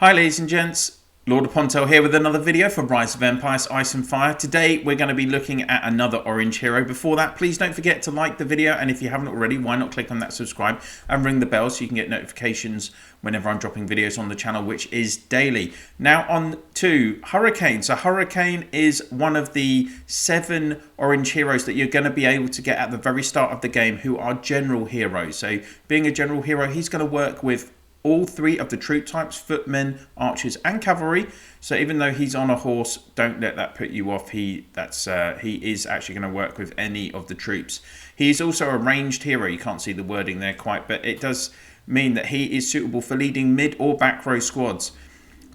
Hi ladies and gents, LordOfPondtail here with another video for Rise of Empires Ice and Fire. Today we're going to be looking at another orange hero. Before that, please don't forget to like the video, and if you haven't already, why not click on that subscribe and ring the bell so you can get notifications whenever I'm dropping videos on the channel, which is daily. Now on to Hurricane. So Hurricane is one of the 7 orange heroes that you're going to be able to get at the very start of the game who are general heroes. So being a general hero, he's going to work with all 3 of the troop types: footmen, archers and cavalry. So even though he's on a horse, don't let that put you off. He is actually going to work with any of the troops. He is also a ranged hero. You can't see the wording there quite, but it does mean that he is suitable for leading mid or back row squads.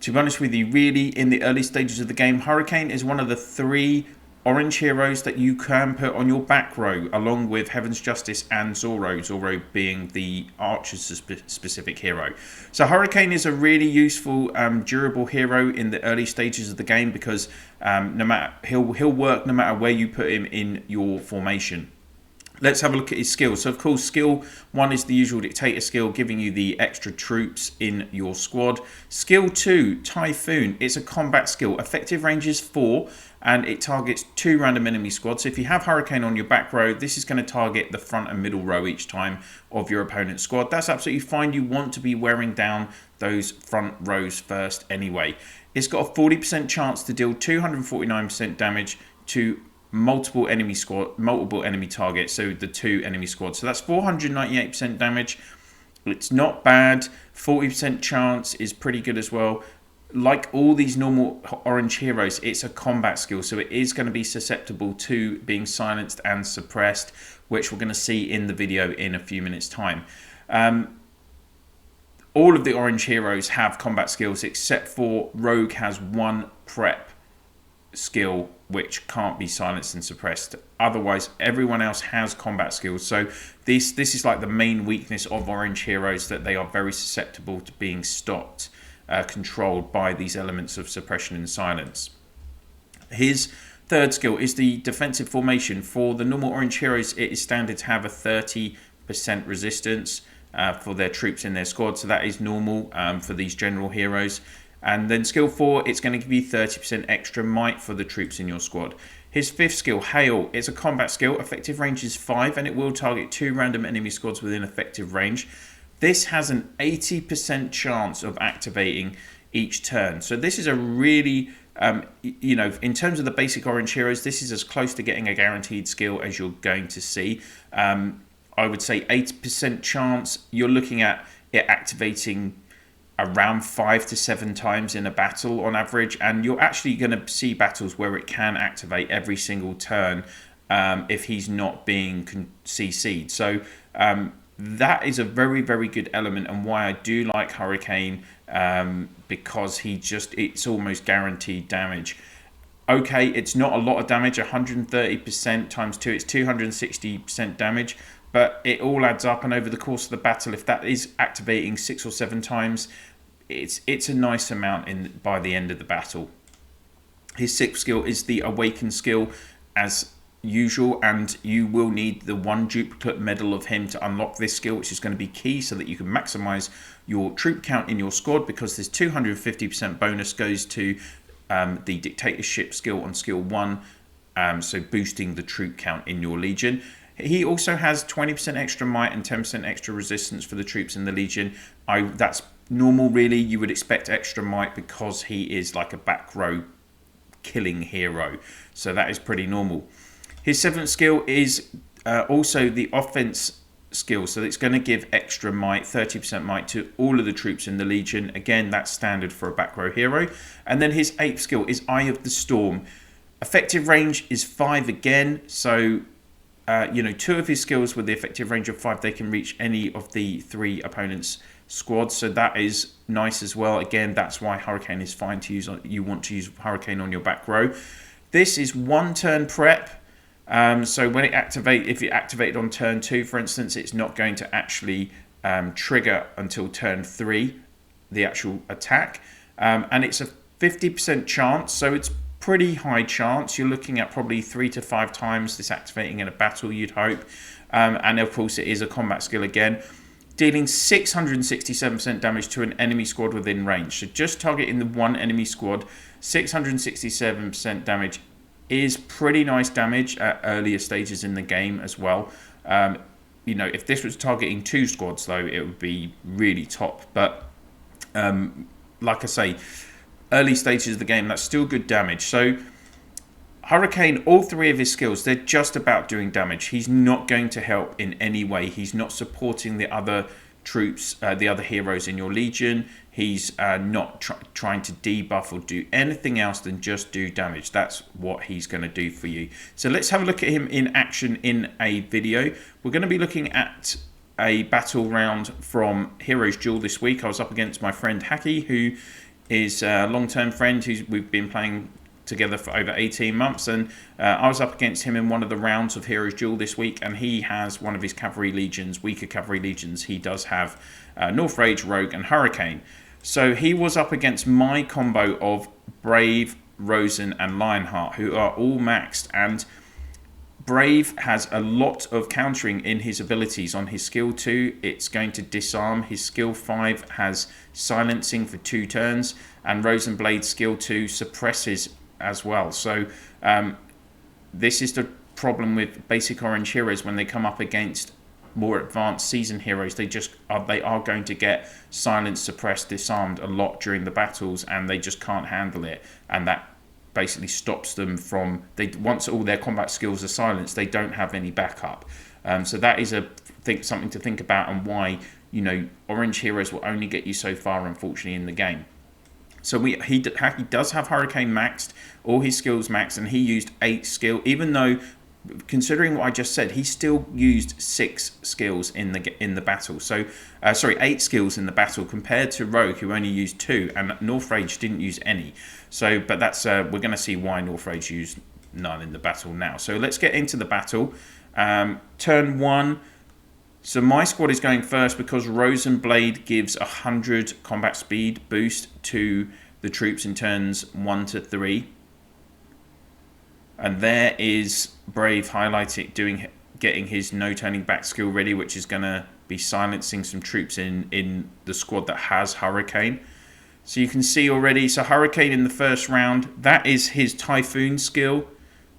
To be honest with you, really in the early stages of the game, Hurricane is one of the 3 orange heroes that you can put on your back row, along with Heaven's Justice and Zorro. Zorro being the archer's specific hero. So Hurricane is a really useful, durable hero in the early stages of the game because he'll work no matter where you put him in your formation. Let's have a look at his skills. So of course, skill 1 is the usual dictator skill, giving you the extra troops in your squad. Skill 2, Typhoon. It's a combat skill. Effective range is 4 and it targets 2 random enemy squads. So if you have Hurricane on your back row, this is going to target the front and middle row each time of your opponent's squad. That's absolutely fine. You want to be wearing down those front rows first anyway. It's got a 40% chance to deal 249% damage to multiple enemy targets, so the 2 enemy squads. So that's 498% damage. It's not bad. 40% chance is pretty good as well. Like all these normal orange heroes, it's a combat skill, so it is going to be susceptible to being silenced and suppressed, which we're going to see in the video in a few minutes time. All of the orange heroes have combat skills except for Rogue has 1 prep skill which can't be silenced and suppressed. Otherwise everyone else has combat skills. So this is like the main weakness of orange heroes, that they are very susceptible to being stopped, controlled by these elements of suppression and silence. His third skill is the defensive formation. For the normal orange heroes, it is standard to have a 30% resistance for their troops in their squad, so that is normal for these general heroes. And then skill 4, it's going to give you 30% extra might for the troops in your squad. His 5th skill, Hail, is a combat skill. Effective range is 5 and it will target 2 random enemy squads within effective range. This has an 80% chance of activating each turn. So this is a really, in terms of the basic orange heroes, this is as close to getting a guaranteed skill as you're going to see. I would say 80% chance. You're looking at it activating around 5 to 7 times in a battle on average, and you're actually going to see battles where it can activate every single turn if he's not being CC'd. So that is a very, very good element, and why I do like Hurricane, because it's almost guaranteed damage. Okay, it's not a lot of damage. 130% times 2, it's 260% damage, but it all adds up, and over the course of the battle, if that is activating 6 or 7 times, it's a nice amount by the end of the battle. His 6th skill is the Awaken skill, as usual, and you will need the 1 duplicate medal of him to unlock this skill, which is going to be key so that you can maximize your troop count in your squad, because this 250% bonus goes to the dictatorship skill on skill 1, so boosting the troop count in your legion. He also has 20% extra might and 10% extra resistance for the troops in the legion. That's normal, really. You would expect extra might because he is like a back row killing hero, so that is pretty normal. His 7th skill is also the offense skill, so it's going to give extra might, 30% might to all of the troops in the legion. Again, that's standard for a back row hero. And then his 8th skill is Eye of the Storm. Effective range is 5 again, so 2 of his skills with the effective range of 5, they can reach any of the 3 opponents' squads, so that is nice as well. Again, that's why Hurricane is fine to use. You want to use Hurricane on your back row. This is 1 turn prep, so when if it activated on turn 2, for instance, it's not going to actually trigger until turn 3, the actual attack, and it's a 50% chance, so it's pretty high chance. You're looking at probably 3 to 5 times this activating in a battle, you'd hope. And of course it is a combat skill again. dealing 667% damage to an enemy squad within range. So just targeting the one enemy squad, 667% damage is pretty nice damage at earlier stages in the game as well. You know, if this was targeting 2 squads though, it would be really top. But like I say, early stages of the game, that's still good damage. So Hurricane, all 3 of his skills, they're just about doing damage. He's not going to help in any way. He's not supporting the other troops, the other heroes in your legion. He's not trying to debuff or do anything else than just do damage. That's what he's going to do for you. So let's have a look at him in action in a video. We're going to be looking at a battle round from Heroes Duel this week. I was up against my friend Hacky, who is a long-term friend we've been playing together for over 18 months, and I was up against him in one of the rounds of Heroes Duel this week, and he has one of his cavalry legions, weaker cavalry legions. He does have North Rage, Rogue and Hurricane. So he was up against my combo of Brave, Rosen and Lionheart, who are all maxed, and Brave has a lot of countering in his abilities. On his skill 2, it's going to disarm. His skill 5 has silencing for 2 turns, and Rosenblade's skill 2 suppresses as well. So this is the problem with basic orange heroes when they come up against more advanced season heroes. They are going to get silenced, suppressed, disarmed a lot during the battles, and they just can't handle it, and that basically stops them from, once all their combat skills are silenced, they don't have any backup. So that is something to think about, and why, you know, orange heroes will only get you so far, unfortunately, in the game. So he does have Hurricane maxed, all his skills maxed, and he used 8 skill, even though, considering what I just said, he still used 6 skills in the battle. So, sorry, 8 skills in the battle compared to Rogue, who only used 2, and North Rage didn't use any. So, but that's we're going to see why North Rage used none in the battle now. So let's get into the battle. Turn 1. So my squad is going first because Rosenblade gives 100 combat speed boost to the troops in turns 1 to 3. And there is Brave highlighting, getting his no turning back skill ready, which is going to be silencing some troops in the squad that has Hurricane. So you can see already, so Hurricane in the first round, that is his Typhoon skill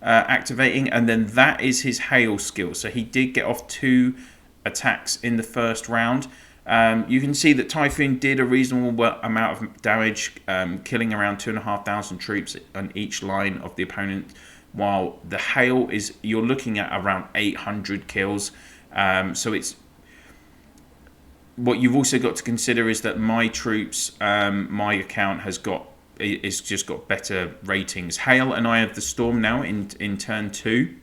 activating, and then that is his Hail skill. So he did get off 2 attacks in the first round. You can see that Typhoon did a reasonable amount of damage, killing around 2,500 troops on each line of the opponent, while the Hail is, you're looking at around 800 kills. So it's, what you've also got to consider is that my troops, my account has got, it's just got better ratings. Hail and Eye of the Storm now in turn 2.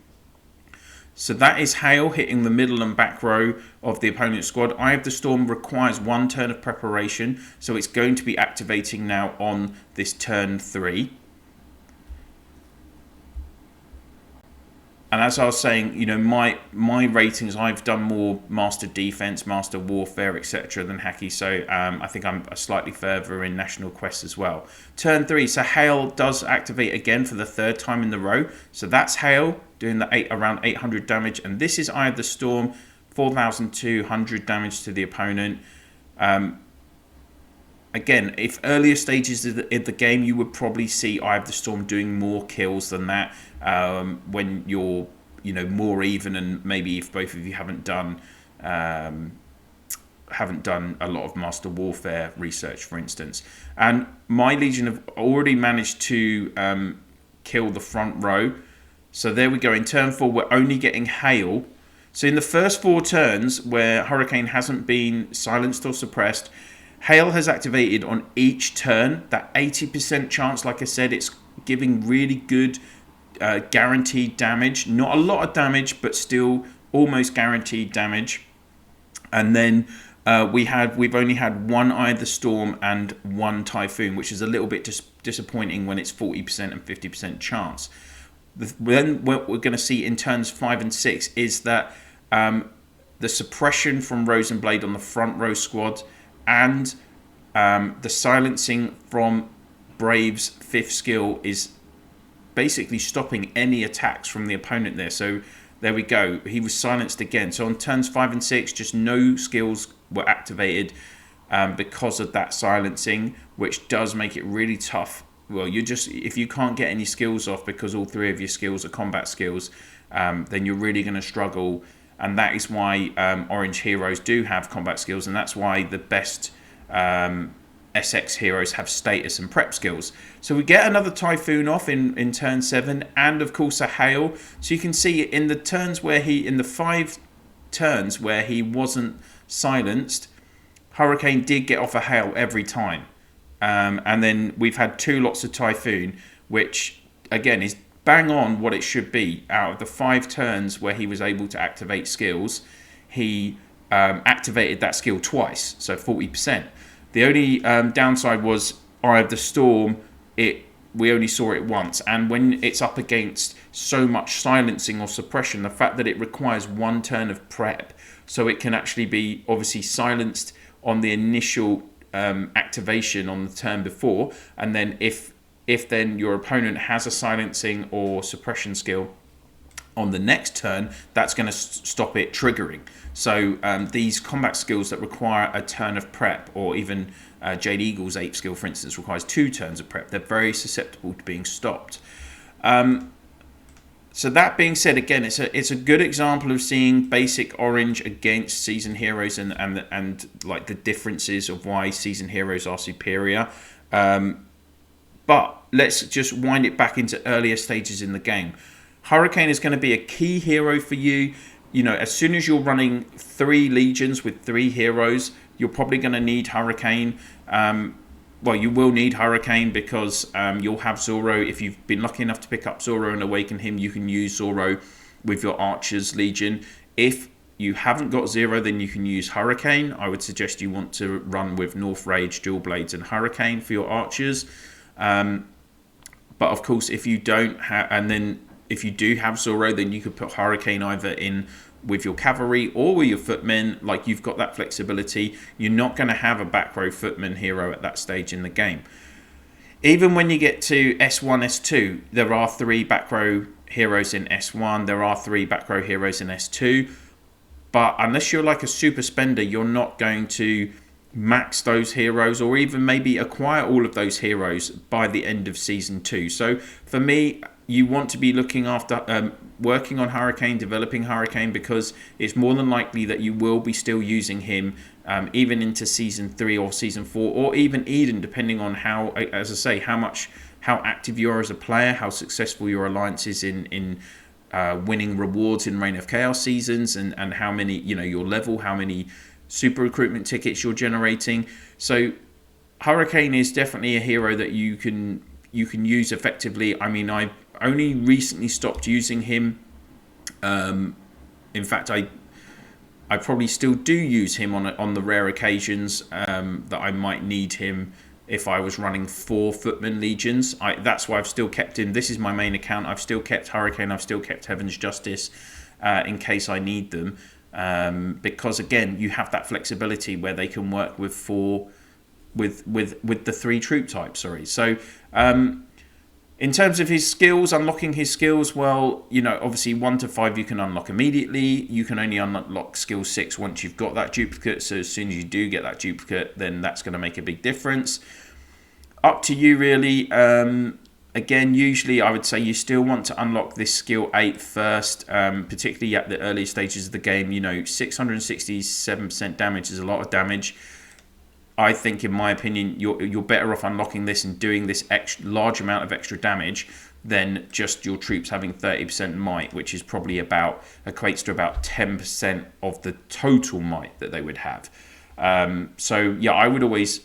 So that is Hail hitting the middle and back row of the opponent's squad. Eye of the Storm requires 1 turn of preparation, so it's going to be activating now on this turn 3. And as I was saying, you know, my ratings, I've done more Master Defense, Master Warfare, etc. than Hacky, so I think I'm slightly further in National Quest as well. Turn 3, so Hail does activate again for the 3rd time in the row. So that's Hail doing the around 800 damage, and this is Eye of the Storm, 4,200 damage to the opponent. Again, if earlier stages of the game, you would probably see Eye of the Storm doing more kills than that. When you're, you know, more even, and maybe if both of you haven't done a lot of Master Warfare research, for instance. And my Legion have already managed to kill the front row. So there we go. In turn 4, we're only getting Hail. So in the first 4 turns where Hurricane hasn't been silenced or suppressed, Hail has activated on each turn. That 80% chance, like I said, it's giving really good guaranteed damage. Not a lot of damage, but still almost guaranteed damage. And then we've only had 1 Eye of the Storm and 1 Typhoon, which is a little bit disappointing when it's 40% and 50% chance. Then what we're going to see in turns 5 and 6 is that the suppression from Rosenblade on the front row squad, and the silencing from Brave's 5th skill is basically stopping any attacks from the opponent there. So there we go. He was silenced again. So on turns 5 and 6, just no skills were activated because of that silencing, which does make it really tough. Well, if you can't get any skills off because all 3 of your skills are combat skills, then you're really going to struggle. And that is why orange heroes do have combat skills, and that's why the best SX heroes have status and prep skills. So we get another Typhoon off in turn 7, and of course a Hail. So you can see in the turns where in the 5 turns where he wasn't silenced, Hurricane did get off a Hail every time. And then we've had 2 lots of Typhoon, which again is bang on what it should be. Out of the 5 turns where he was able to activate skills, he activated that skill twice, so 40%. The only downside was Eye of the Storm, we only saw it once, and when it's up against so much silencing or suppression, the fact that it requires 1 turn of prep, so it can actually be obviously silenced on the initial activation on the turn before, and then if then your opponent has a silencing or suppression skill on the next turn, that's going to stop it triggering. So these combat skills that require a turn of prep, or even Jade Eagle's 8th skill, for instance, requires 2 turns of prep, they're very susceptible to being stopped. So that being said, again, it's a good example of seeing basic orange against seasoned heroes and like the differences of why seasoned heroes are superior. But let's just wind it back into earlier stages in the game. Hurricane is going to be a key hero for you. You know, as soon as you're running 3 legions with 3 heroes, you're probably going to need Hurricane. Well, you will need Hurricane because you'll have Zoro. If you've been lucky enough to pick up Zoro and awaken him, you can use Zoro with your Archers Legion. If you haven't got Zero, then you can use Hurricane. I would suggest you want to run with North Rage, Dual Blades, and Hurricane for your Archers. But of course, if you don't have, and then if you do have Zoro, then you could put Hurricane either in with your cavalry or with your footmen. Like, you've got that flexibility. You're not going to have a back row footman hero at that stage in the game. Even when you get to S1, S2, there are 3 back row heroes in S1. There are 3 back row heroes in S2. But unless you're like a super spender, you're not going to max those heroes, or even maybe acquire all of those heroes by the end of Season 2. So for me, you want to be looking after working on Hurricane, developing Hurricane, because it's more than likely that you will be still using him even into Season 3 or Season 4, or even Eden, depending on how, as I say, how active you are as a player, how successful your alliance is in winning rewards in Reign of Chaos seasons, and how many, you know, your level, how many super recruitment tickets you're generating. So Hurricane is definitely a hero that you can use effectively. I mean, I only recently stopped using him. In fact, I probably still do use him on the rare occasions that I might need him if I was running 4 Footman Legions. That's why I've still kept him. This is my main account. I've still kept Hurricane. I've still kept Heaven's Justice in case I need them. Because again, you have that flexibility where they can work with the 3 troop types. Sorry. So in terms of his skills, unlocking his skills, well, you know, obviously 1 to 5 you can unlock immediately. You can only unlock skill 6 once you've got that duplicate. So as soon as you do get that duplicate, then that's going to make a big difference. Up to you, really. Again, usually I would say you still want to unlock this skill 8 first, particularly at the early stages of the game. You know, 667% damage is a lot of damage. I think, in my opinion, you're better off unlocking this and doing this large amount of extra damage than just your troops having 30% might, which is probably equates to about 10% of the total might that they would have. So yeah, I would always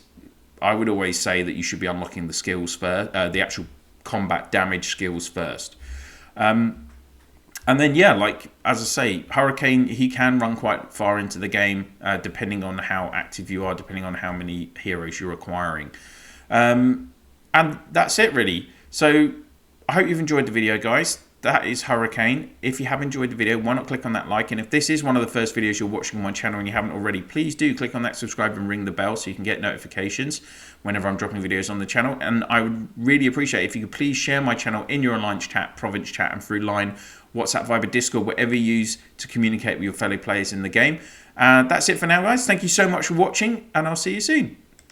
say that you should be unlocking the skills first, the actual combat damage skills first. And then, yeah, like, as I say, Hurricane, he can run quite far into the game, depending on how active you are, depending on how many heroes you're acquiring. And that's it, really. So I hope you've enjoyed the video, guys. That is Hurricane. If you have enjoyed the video, why not click on that like? And if this is one of the first videos you're watching on my channel and you haven't already, please do click on that subscribe and ring the bell so you can get notifications whenever I'm dropping videos on the channel. And I would really appreciate if you could please share my channel in your alliance chat, province chat, and through line WhatsApp, Viber, Discord, whatever you use to communicate with your fellow players in the game. That's it for now, guys. Thank you so much for watching, and I'll see you soon.